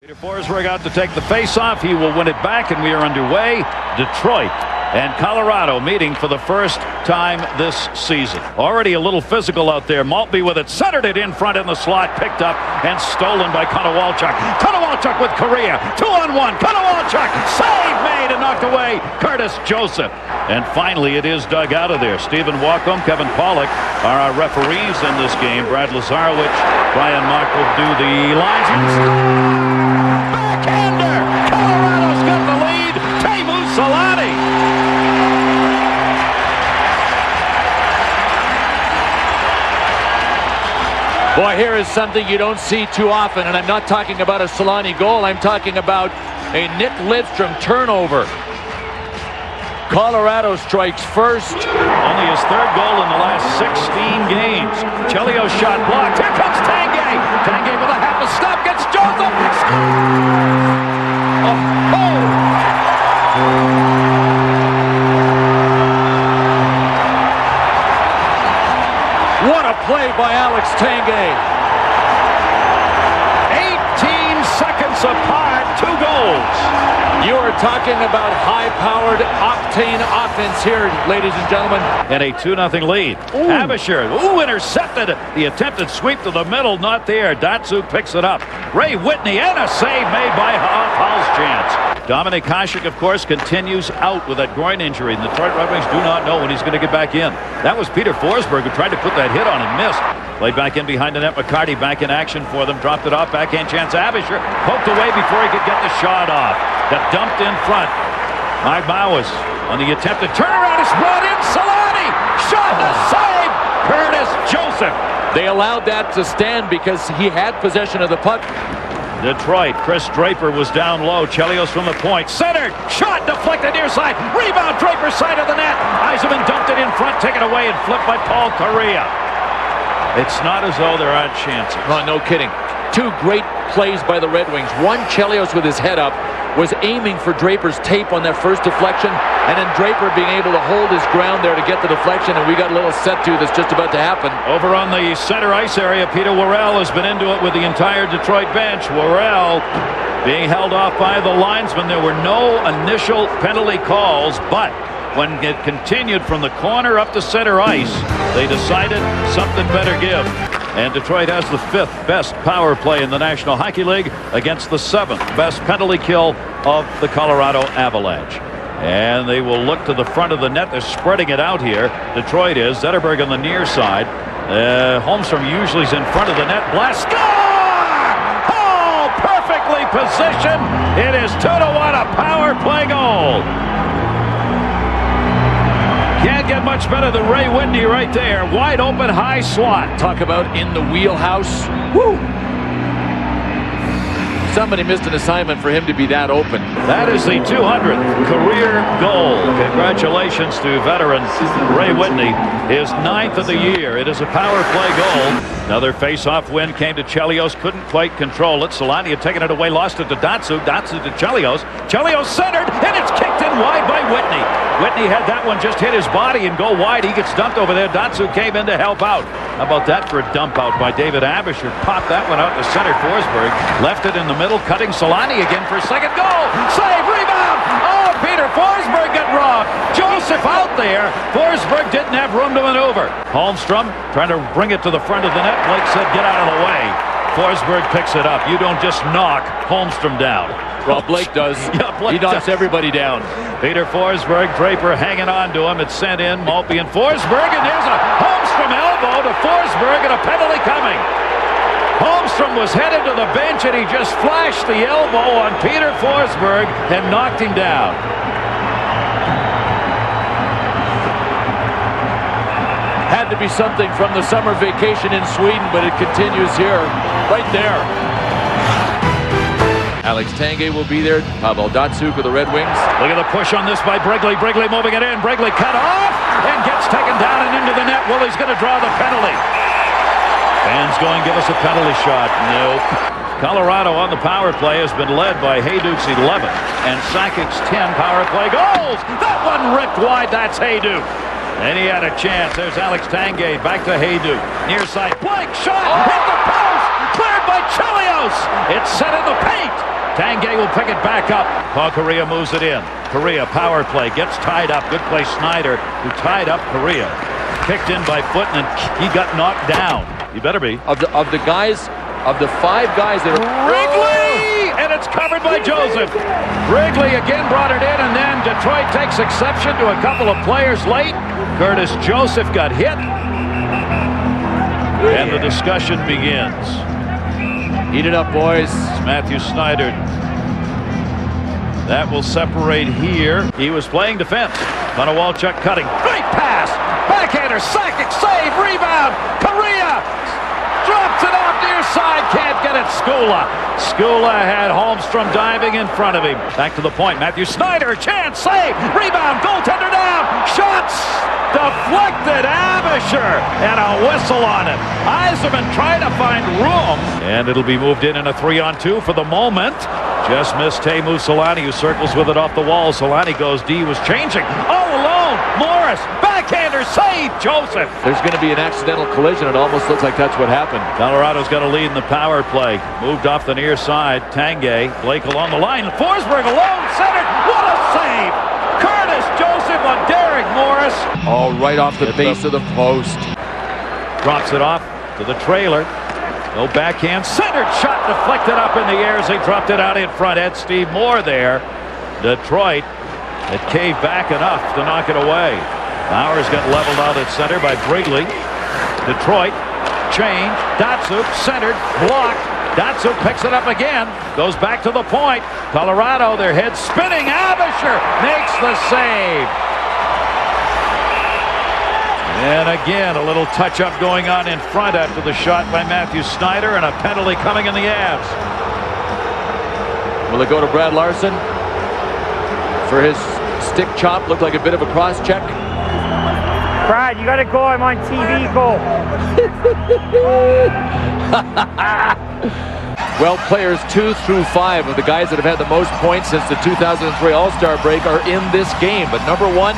Forsberg out to take the face-off. He will win it back, and we are underway. Detroit and Colorado meeting for the first time this season. Already a little physical out there. Maltby with it, centered it in front in the slot, picked up and stolen by Konowalchuk. Konowalchuk with Korea, 2-on-1. Konowalchuk, save made and knocked away. Curtis Joseph. And finally, it is dug out of there. Stephen Wacom, Kevin Pollock are our referees in this game. Brad Lazarowicz, Brian Mock will do the lines. Backhander! Colorado's got the lead. Teemu Selanne. Boy, here is something you don't see too often, and I'm not talking about a Selanne goal. I'm talking about a Nick Lidstrom turnover. Colorado strikes first. Only his third goal in the last 16 games. Chelios shot blocked. Here comes Tanguay. Tanguay with a half a stop gets Joseph. What a play by Alex Tanguay. 18 seconds apart, 2 goals. You are talking about high-powered octane offense here, ladies and gentlemen. And a 2-0 lead. Aebischer, intercepted. The attempted sweep to the middle, not there. Datsuk picks it up. Whitney, and a save made by Hall's chance. Dominic Hasek, of course, continues out with that groin injury. The Detroit Red Wings do not know when he's going to get back in. That was Peter Forsberg who tried to put that hit on and missed. Played back in behind the net. McCarty back in action for them. Dropped it off. Backhand chance. Aebischer poked away before he could get the shot off. That dumped in front. Mike Bowers on the attempted turnaround is brought in. Selanne shot the save. Curtis Joseph. They allowed that to stand because he had possession of the puck. Detroit, Chris Draper was down low. Chelios from the point. Centered. Shot deflected near side. Rebound. Draper side of the net. Yzerman dumped it in front. Taken away and flipped by Paul Korea. It's not as though there aren't chances. Oh, no kidding. 2 great plays by the Red Wings. One, Chelios with his head up was aiming for Draper's tape on that first deflection, and then Draper being able to hold his ground there to get the deflection, and we got a little set to that's just about to happen. Over on the center ice area, Peter Worrell has been into it with the entire Detroit bench. Worrell being held off by the linesman. There were no initial penalty calls, but when it continued from the corner up to center ice, they decided something better give. And Detroit has the 5th best power play in the National Hockey League against the 7th best penalty kill of the Colorado Avalanche. And they will look to the front of the net. They're spreading it out here. Detroit is. Zetterberg on the near side. Holmstrom usually is in front of the net. Blast. Score! Oh, perfectly positioned. It is 2-1, a power play goal. Can't get much better than Whitney right there. Wide open, high slot. Talk about in the wheelhouse. Woo! Somebody missed an assignment for him to be that open. That is the 200th career goal. Congratulations to veteran Whitney. His 9th of the year. It is a power play goal. Another face-off win came to Chelios. Couldn't quite control it. Selanne had taken it away. Lost it to Datsuk. Datsuk to Chelios. Chelios centered, and it's kicked in wide by Whitney. Whitney had that one just hit his body and go wide. He gets dumped over there. Datsuk came in to help out. How about that for a dump out by David Aebischer? Popped that one out to center. Forsberg left it in the middle, cutting Selanne again for a second goal. Save, rebound. Oh, Peter Forsberg got robbed. Joseph out there. Forsberg didn't have room to maneuver. Holmstrom trying to bring it to the front of the net. Blake said, get out of the way. Forsberg picks it up. You don't just knock Holmstrom down. Well, Blake does. Yeah, Blake he knocks everybody down. Peter Forsberg, Draper hanging on to him. It's sent in. Maltby and Forsberg, and there's a Holmstrom elbow to Forsberg and a penalty coming. Holmstrom was headed to the bench, and he just flashed the elbow on Peter Forsberg and knocked him down. Had to be something from the summer vacation in Sweden, but it continues here, right there. Alex Tanguay will be there. Pavel Datsuk of the Red Wings. Look at the push on this by Brigley. Brigley moving it in. Brigley cut off and gets taken down and into the net. Willie's going to draw the penalty. Fans going, give us a penalty shot. Nope. Colorado on the power play has been led by Hejduk's 11 and Sakic's 10 power play goals. That one ripped wide. That's Hejduk. And he had a chance. There's Alex Tanguay back to Hejduk. Near side. Blake shot. Hit the post. Clear Fired by Chelios. It's set in the paint. Tanguay will pick it back up. Paul Kariya moves it in. Kariya, power play, gets tied up. Good play, Snyder, who tied up Kariya. Kicked in by Foote, and he got knocked down. You better be. Of the guys, of the 5 guys that are... Brigley! And it's covered by Joseph. Brigley again brought it in, and then Detroit takes exception to a couple of players late. Curtis Joseph got hit. And the discussion begins. Eat it up, boys. It's Matthew Snyder. That will separate here. He was playing defense. Konowalchuk cutting. Great pass. Backhander. Sakic save. Rebound. Kariya drops it off near side. Can't get it. Skula had Holmstrom diving in front of him. Back to the point. Matthew Snyder. Chance. Save. Rebound. Goaltender down. Shots. Deflected. Aebischer. And a whistle on it. Yzerman trying to find room. And it'll be moved in a 3-on-2 for the moment. Just missed Teemu Selanne, who circles with it off the wall. Selanne goes D, was changing. All alone. Morris. Backhander. Save. Joseph. There's going to be an accidental collision. It almost looks like that's what happened. Colorado's got a lead in the power play. Moved off the near side. Tanguay. Blake along the line. Forsberg alone. Centered. What a save. Curtis Joseph on Derek Morris. Oh, right off the base of the post. Drops it off to the trailer. No backhand. Centered shot deflected up in the air as they dropped it out in front. Ed Steve Moore there. Detroit had caved back enough to knock it away. Bowers got leveled out at center by Brigley. Detroit change. Datsuk centered. Blocked. Datsuk picks it up again. Goes back to the point. Colorado, their head spinning. Aebischer makes the save. And again, a little touch-up going on in front after the shot by Matthew Snyder, and a penalty coming in the Avs. Will it go to Brad Larson for his stick chop? Looked like a bit of a cross-check. Brad, you gotta go. I'm on TV. Go. Well, players 2 through 5 of the guys that have had the most points since the 2003 All-Star break are in this game. But number 1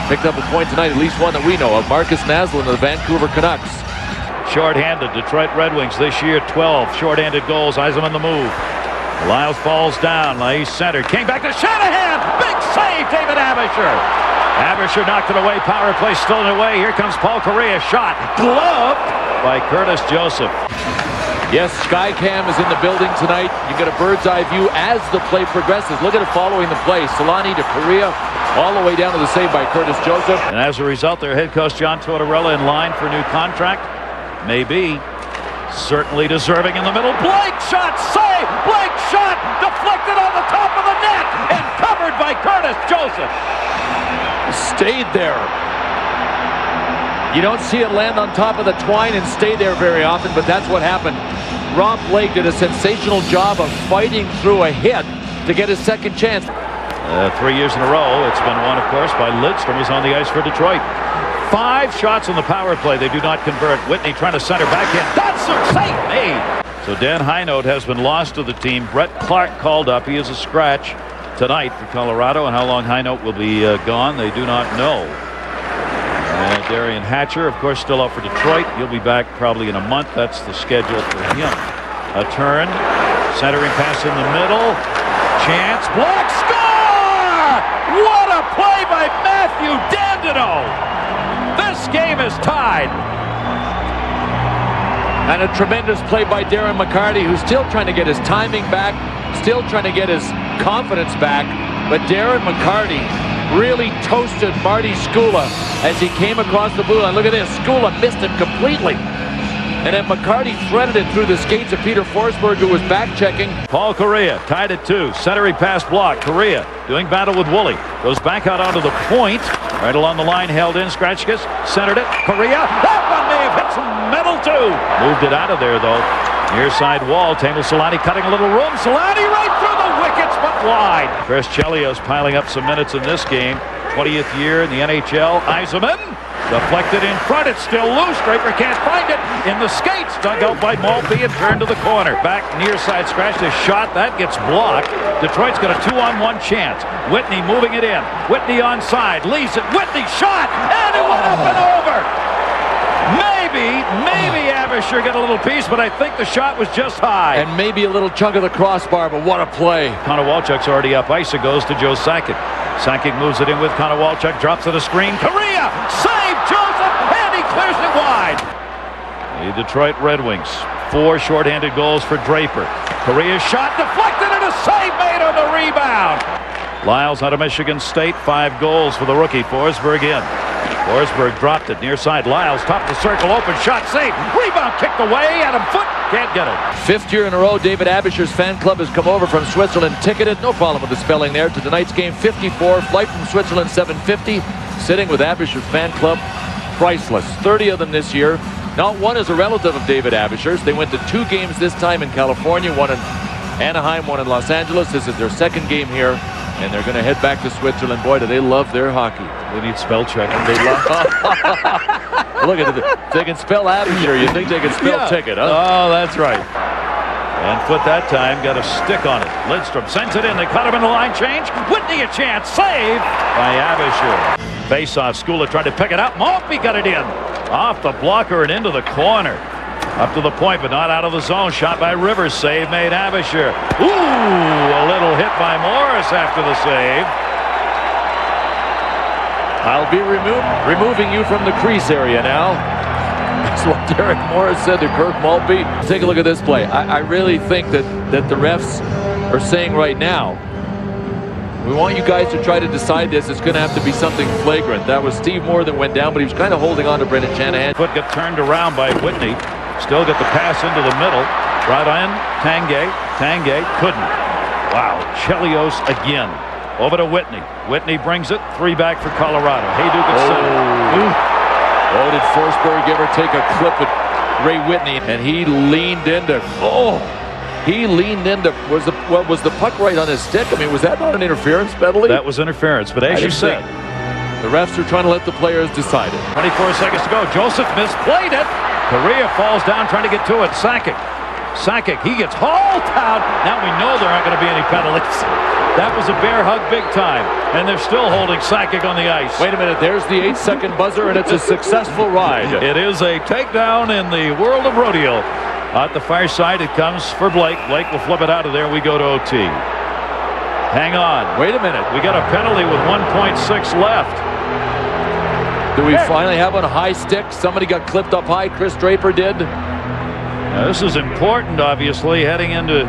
picked up a point tonight, at least one that we know of. Marcus Naslund of the Vancouver Canucks. Short-handed Detroit Red Wings this year, 12 short-handed goals. Yzerman the move. Lyles falls down. He's centered. Came back to Shanahan. Big save, David Aebischer. Aebischer knocked it away. Power play still in the way. Here comes Paul Kariya. Shot. Gloved by Curtis Joseph. Yes, Skycam is in the building tonight. You get a bird's eye view as the play progresses. Look at it following the play. Selanne to Kariya, all the way down to the save by Curtis Joseph. And as a result, their head coach John Tortorella in line for a new contract. Maybe. Certainly deserving in the middle. Blake shot, save! Blake shot, deflected on the top of the net and covered by Curtis Joseph. Stayed there. You don't see it land on top of the twine and stay there very often, but that's what happened. Rob Blake did a sensational job of fighting through a hit to get his second chance. 3 years in a row. It's been won, of course, by Lidstrom, who's on the ice for Detroit. 5 shots on the power play. They do not convert. Whitney trying to center back in. That's a save made. So Dan Heinold has been lost to the team. Brett Clark called up. He is a scratch tonight for Colorado, and how long Heinold will be gone, they do not know. Darian Hatcher, of course, still out for Detroit. He'll be back probably in a month. That's the schedule for him. A turn. Centering pass in the middle. Chance. Block. Score! What a play by Matthew Dandino. This game is tied. And a tremendous play by Darren McCarty, who's still trying to get his timing back, still trying to get his confidence back. But Darren McCarty really toasted Marty Skula as he came across the blue line. Look at this. Skula missed him completely. And then McCarty threaded it through the skates of Peter Forsberg, who was back-checking. Paul Kariya tied it 2. Centering pass block. Kariya doing battle with Woolley. Goes back out onto the point. Right along the line, held in. Scratchkis centered it. Kariya. That one may have hit some metal too. Moved it out of there though. Near side wall. Teemu Selanne cutting a little room. Selanne right through the wickets, but wide. Chris Chelios piling up some minutes in this game. 20th year in the NHL. Yzerman deflected in front. It's still loose. Draper can't find it. In the skates. Dug out by Maltby and turned to the corner. Back near side scratch. This shot. That gets blocked. Detroit's got a 2-on-1 chance. Whitney moving it in. Whitney onside. Leaves it. Whitney shot. And it went up and over. May Maybe Aebischer got a little piece, but I think the shot was just high. And maybe a little chunk of the crossbar, but what a play. Konowalchuk's already up ice. It goes to Joe Sakic. Sakic moves it in with Konowalchuk, drops to the screen. Korea! Save Joseph! And he clears it wide. The Detroit Red Wings. 4 shorthanded goals for Draper. Korea's shot deflected and a save made on the rebound. Lyles out of Michigan State. 5 goals for the rookie. Forsberg in. Forsberg dropped it near side. Lyles top of the circle. Open shot. Save. Rebound kicked away. Adam Foote can't get it. 5th year in a row, David Aebischer's fan club has come over from Switzerland. Ticketed. No problem with the spelling there. To tonight's game, 54. Flight from Switzerland, 750. Sitting with Aebischer's fan club. Priceless. 30 of them this year. Not one is a relative of David Aebischer's. They went to 2 games this time in California. 1 in Anaheim, 1 in Los Angeles. This is their 2nd game here. And they're going to head back to Switzerland. Boy, do they love their hockey. They need spell check. They love. Look at it. They can spell Aebischer. You think they can spell ticket, huh? Oh, that's right. And Foote that time got a stick on it. Lidstrom sends it in. They caught him in the line change. Whitney a chance. Save by Aebischer. Face-off. Skula tried to pick it up. Maltby got it in. Off the blocker and into the corner. Up to the point, but not out of the zone. Shot by Rivers. Save made Aebischer. Ooh, a little hit by Morris after the save. I'll be removing you from the crease area now. That's what Derek Morris said to Kirk Maltby. Take a look at this play. I really think that the refs are saying right now, we want you guys to try to decide this. It's going to have to be something flagrant. That was Steve Moore that went down, but he was kind of holding on to Brendan Shanahan. Foote got turned around by Whitney. Still get the pass into the middle. Right on Tanguay. Tanguay couldn't. Wow. Chelios again. Over to Whitney. Whitney brings it. 3 back for Colorado. Hejduk at center. Oh, did Forsberg ever take a clip at Ray Whitney? And he leaned into. He leaned into. Was the puck right on his stick? I mean, was that not an interference penalty? That was interference. But as you said, the refs are trying to let the players decide it. 24 seconds to go. Joseph misplayed it. Korea falls down trying to get to it. Sakic, he gets hauled out. Now we know there aren't going to be any penalties. That was a bear hug big time. And they're still holding Sakic on the ice. Wait a minute. There's the 8-second buzzer, and it's a successful ride. It is a takedown in the world of rodeo. At the far side, it comes for Blake. Blake will flip it out of there. We go to OT. Hang on. Wait a minute. We got a penalty with 1.6 left. Do we finally have on a high stick? Somebody got clipped up high. Chris Draper did. Now, this is important, obviously, heading into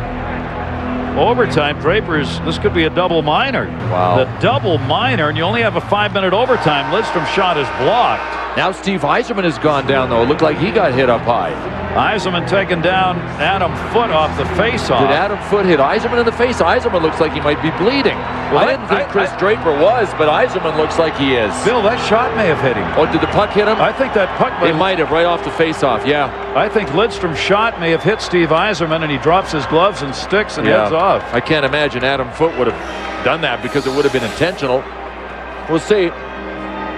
overtime. This could be a double minor. Wow. The double minor, and you only have a 5-minute overtime. Lidstrom's shot is blocked. Now Steve Yzerman has gone down, though. It looked like he got hit up high. Yzerman taking down Adam Foote off the face-off. Did Adam Foote hit Yzerman in the face? Yzerman looks like he might be bleeding. Well, I didn't think Chris Draper was, but Yzerman looks like he is. Bill, that shot may have hit him. Oh, did the puck hit him? I think that puck might have, right off the face-off, yeah. I think Lidstrom's shot may have hit Steve Yzerman, and he drops his gloves and sticks and heads off. I can't imagine Adam Foote would have done that because it would have been intentional. We'll see.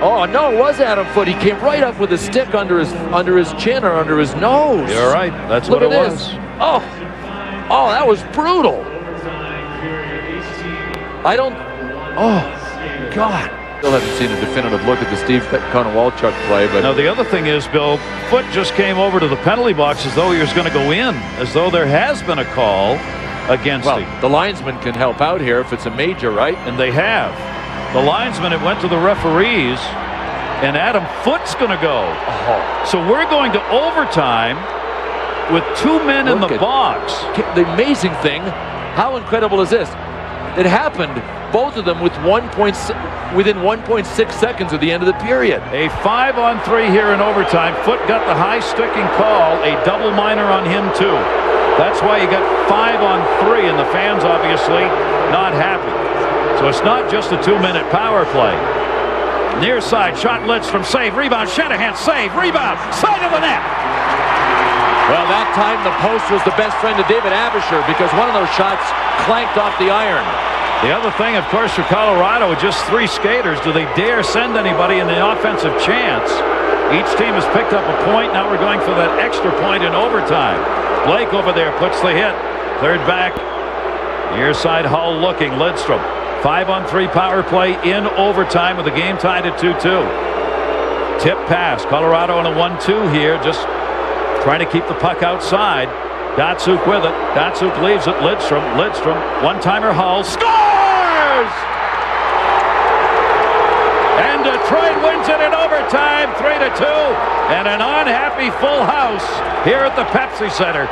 Oh, no, it was Adam Foote. He came right up with a stick under his chin or under his nose. You're right. That's what it was. Oh, that was brutal. Oh, God. Still haven't seen a definitive look at the Steve Konowalchuk play. But now, the other thing is, Bill, Foote just came over to the penalty box as though he was going to go in, as though there has been a call against him. The linesman can help out here if it's a major, right? And they have. The linesman, it went to the referees, and Adam Foote's going to go. So we're going to overtime with 2 men in the box. The amazing thing, how incredible is this? It happened, both of them, within 1.6 seconds of the end of the period. A 5-on-3 here in overtime. Foote got the high-sticking call, a double minor on him, too. That's why you got 5-on-3, and the fans obviously not happy. So it's not just a 2-minute power play. Near side, shot Lidstrom, save, rebound, Shanahan, save, rebound, side of the net. Well, that time the post was the best friend of David Aebischer because one of those shots clanked off the iron. The other thing, of course, for Colorado, with just 3 skaters, do they dare send anybody in the offensive chance? Each team has picked up a point. Now we're going for that extra point in overtime. Blake over there puts the hit. Third back. Near side, Hull looking. Lidstrom. 5-on-3 power play in overtime with the game tied at 2-2. Tip pass. Colorado on a 1-2 here, just trying to keep the puck outside. Datsyuk with it. Datsyuk leaves it. Lidstrom. One-timer. Hull scores! And Detroit wins it in overtime, 3-2. And an unhappy full house here at the Pepsi Center.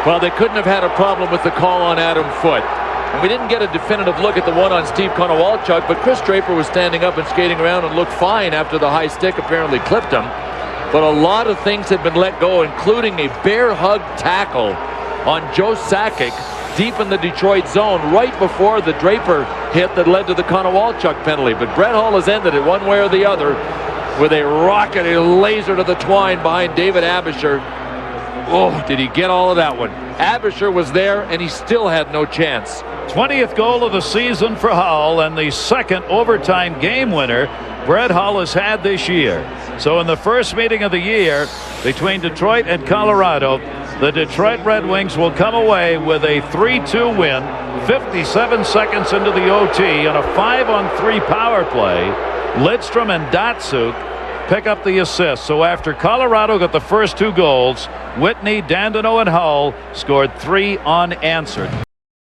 Well, they couldn't have had a problem with the call on Adam Foote. And we didn't get a definitive look at the one on Steve Konowalchuk, but Chris Draper was standing up and skating around and looked fine after the high stick apparently clipped him. But a lot of things had been let go, including a bear hug tackle on Joe Sakic deep in the Detroit zone right before the Draper hit that led to the Konowalchuk penalty. But Brett Hull has ended it one way or the other with a rocket, a laser to the twine behind David Aebischer. Oh, did he get all of that one? Aebischer was there, and he still had no chance. 20th goal of the season for Hull, and the second overtime game winner Brett Hull has had this year. So in the first meeting of the year between Detroit and Colorado, the Detroit Red Wings will come away with a 3-2 win, 57 seconds into the OT on a 5-on-3 power play. Lidstrom and Datsyuk pick up the assist. So after Colorado got the first two goals, Whitney, Dandino, and Hull scored 3 unanswered.